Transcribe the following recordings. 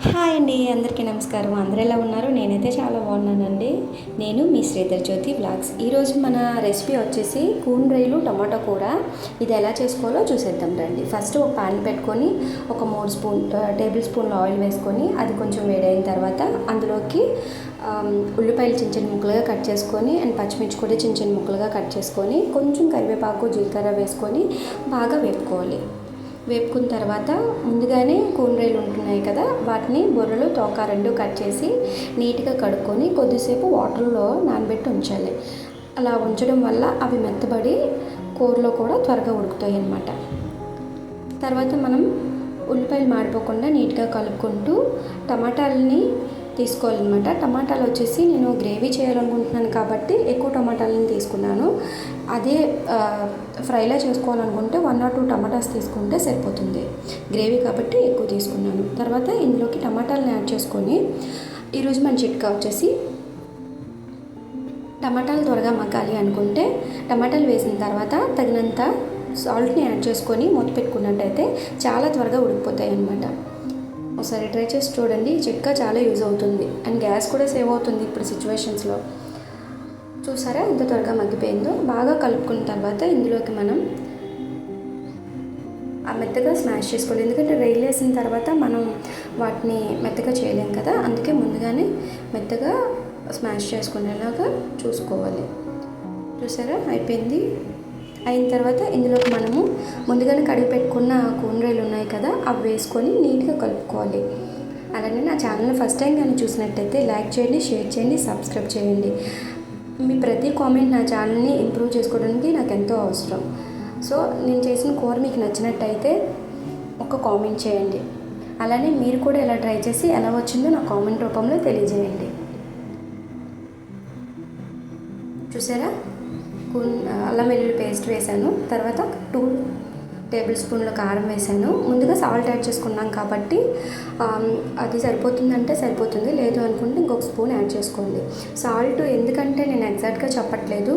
Hi అండి, అందరికీ నమస్కారం. అందరూ ఎలా ఉన్నారు? నేనైతే చాలా బాగున్నానండి. నేను మీ శ్రీధర్ జ్యోతి వ్లాగ్స్. ఈరోజు మన రెసిపీ వచ్చేసి కూన్ రైలు టమాటో కూర. ఇది ఎలా చేసుకోవాలో చూసేద్దాం రండి. ఫస్ట్ ఒక పాన్ పెట్టుకొని ఒక 3 టేబుల్ స్పూన్ల ఆయిల్ వేసుకొని అది కొంచెం వేడైన తర్వాత అందులోకి ఉల్లిపాయలు చిన్న చిన్న ముక్కలుగా కట్ చేసుకొని అండ్ పచ్చిమిర్చి కూడా చిన్న చిన్న ముక్కలుగా కట్ చేసుకొని కొంచెం కరివేపాకు జీలకర్ర వేసుకొని బాగా వేపుకోవాలి. వేపుకున్న తర్వాత ముందుగానే కూనరాయలు ఉంటున్నాయి కదా, వాటిని బొర్రలు తోక రెండు కట్ చేసి నీట్గా కడుక్కొని కొద్దిసేపు వాటర్లో నానబెట్టి ఉంచాలి. అలా ఉంచడం వల్ల అవి మెత్తబడి కూరలో కూడా త్వరగా ఉడుకుతాయి అన్నమాట. తర్వాత మనం ఉల్లిపాయలు మాడిపోకుండా నీట్గా కలుపుకుంటూ టమాటాలని తీసుకోవాలన్నమాట. టమాటాలు వచ్చేసి నేను గ్రేవీ చేయాలనుకుంటున్నాను కాబట్టి ఎక్కువ టమాటాలను తీసుకున్నాను. అదే ఫ్రైలా చేసుకోవాలనుకుంటే 1 or 2 టమాటాస్ తీసుకుంటే సరిపోతుంది. గ్రేవీ కాబట్టి ఎక్కువ తీసుకున్నాను. తర్వాత ఇందులోకి టమాటాలను యాడ్ చేసుకొని ఈరోజు మన చిట్కా వచ్చేసి టమాటాలు త్వరగా మగ్గాలి అనుకుంటే టమాటాలు వేసిన తర్వాత తగినంత సాల్ట్ని యాడ్ చేసుకొని మూత పెట్టుకున్నట్టయితే చాలా త్వరగా ఉడికిపోతాయి అన్నమాట. ఒకసారి ట్రై చేసి చూడండి. ఈ చిట్కా చాలా యూజ్ అవుతుంది అండ్ గ్యాస్ కూడా సేవ్ అవుతుంది ఇప్పుడు సిచ్యువేషన్స్లో. చూసారా ఎంత త్వరగా మగ్గిపోయిందో. బాగా కలుపుకున్న తర్వాత ఇందులోకి మనం ఆ మెత్తగా స్మాష్ చేసుకోవాలి. ఎందుకంటే రైలు వేసిన తర్వాత మనం వాటిని మెత్తగా చేయలేం కదా, అందుకే ముందుగానే మెత్తగా స్మాష్ చేసుకునేలాగా చూసుకోవాలి. చూసారా అయిపోయింది. అయిన తర్వాత ఇందులోకి మనము ముందుగానే కడిగి పెట్టుకున్న కూనరాయలు ఉన్నాయి కదా, అవి వేసుకొని నీట్గా కలుపుకోవాలి. అలానే నా ఛానల్ ఫస్ట్ టైం కానీ చూసినట్టయితే లైక్ చేయండి, షేర్ చేయండి, సబ్స్క్రైబ్ చేయండి. మీ ప్రతి కామెంట్ నా ఛానల్ని ఇంప్రూవ్ చేసుకోవడానికి నాకు ఎంతో అవసరం. సో నేను చేసిన కూర మీకు నచ్చినట్టయితే ఒక కామెంట్ చేయండి. అలానే మీరు కూడా ఇలా ట్రై చేసి ఎలా వచ్చిందో నా కామెంట్ రూపంలో తెలియజేయండి. చూసారా, అల్లం వెల్లుల్లి పేస్ట్ వేసాను. తర్వాత 2 టేబుల్ స్పూన్ల కారం వేసాను. ముందుగా సాల్ట్ యాడ్ చేసుకున్నాం కాబట్టి అది సరిపోతుందంటే సరిపోతుంది, లేదు అనుకుంటే ఇంకొక స్పూన్ యాడ్ చేసుకోండి. సాల్ట్ ఎందుకంటే నేను ఎగ్జాక్ట్గా చెప్పట్లేదు.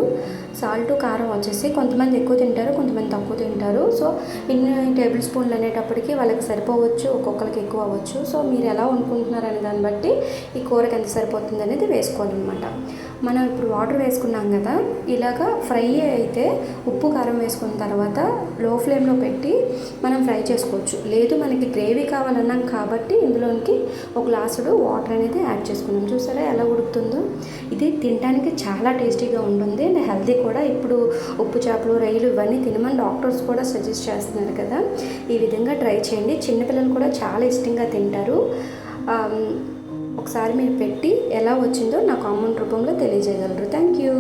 సాల్ట్ కారం వచ్చేసి కొంతమంది ఎక్కువ తింటారు, కొంతమంది తక్కువ తింటారు. సో ఇన్ని టేబుల్ స్పూన్లు అనేటప్పటికి వాళ్ళకి సరిపోవచ్చు, ఒక్కొక్కరికి ఎక్కువ అవ్వచ్చు. సో మీరు ఎలా వండుకుంటున్నారు అనే దాన్ని బట్టి ఈ కూరకి ఎంత సరిపోతుంది అనేది వేసుకోవాలన్నమాట. మనం ఇప్పుడు వాటర్ వేసుకున్నాం కదా, ఇలాగా ఫ్రై అయితే ఉప్పు కారం వేసుకున్న తర్వాత లో ఫ్లేమ్లో పెట్టి మనం ఫ్రై చేసుకోవచ్చు. లేదు మనకి గ్రేవీ కావాలన్నాం కాబట్టి ఇందులోనికి ఒక గ్లాసుడు వాటర్ అనేది యాడ్ చేసుకున్నాం. చూసారా ఎలా ఉడుకుతుందో. ఇది తినడానికి చాలా టేస్టీగా ఉంటుంది అండ్ హెల్తీ కూడా. ఇప్పుడు ఉప్పు చేపలు, రొయ్యలు ఇవన్నీ తినమని డాక్టర్స్ కూడా సజెస్ట్ చేస్తున్నారు కదా. ఈ విధంగా ట్రై చేయండి. చిన్నపిల్లలు కూడా చాలా ఇష్టంగా తింటారు. ఒకసారి మీరు పెట్టి ఎలా వచ్చిందో నా కామెంట్ రూపంలో తెలియజేయగలరు. Thank you.